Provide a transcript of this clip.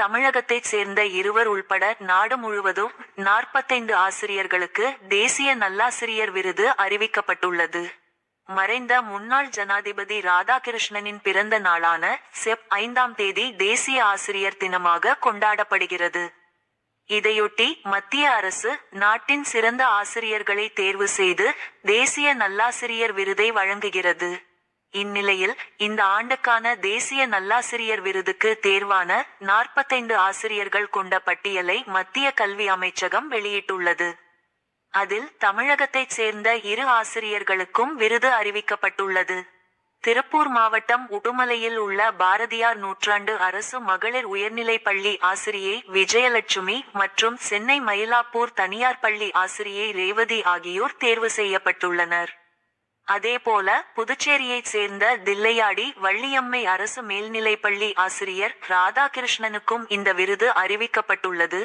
தமிழகத்தைச் சேர்ந்த 2 உள்பட நாடு முழுவதும் 45 ஆசிரியர்களுக்கு தேசிய நல்லாசிரியர் விருது அறிவிக்கப்பட்டுள்ளது. மறைந்த முன்னாள் ஜனாதிபதி ராதாகிருஷ்ணனின் பிறந்த நாளான செப் 5ஆம் தேதி தேசிய ஆசிரியர் தினமாக கொண்டாடப்படுகிறது. இதையொட்டி மத்திய அரசு நாட்டின் சிறந்த ஆசிரியர்களை தேர்வு செய்து தேசிய நல்லாசிரியர் விருதை வழங்குகிறது. இந்நிலையில் இந்த ஆண்டுக்கான தேசிய நல்லாசிரியர் விருதுக்கு தேர்வான 45 ஆசிரியர்கள் கொண்ட பட்டியலை மத்திய கல்வி அமைச்சகம் வெளியிட்டுள்ளது. அதில் தமிழகத்தைச் சேர்ந்த 2 ஆசிரியர்களுக்கும் விருது அறிவிக்கப்பட்டுள்ளது. திருப்பூர் மாவட்டம் உடுமலையில் உள்ள பாரதியார் நூற்றாண்டு அரசு மகளிர் உயர்நிலைப் பள்ளி ஆசிரியை விஜயலட்சுமி மற்றும் சென்னை மயிலாப்பூர் தனியார் பள்ளி ஆசிரியை ரேவதி ஆகியோர் தேர்வு செய்யப்பட்டுள்ளனர். அதேபோல புதுச்சேரியைச் சேர்ந்த தில்லையாடி வள்ளியம்மை அரசு மேல்நிலைப்பள்ளி ஆசிரியர் ராதாகிருஷ்ணனுக்கும் இந்த விருது அறிவிக்கப்பட்டுள்ளது.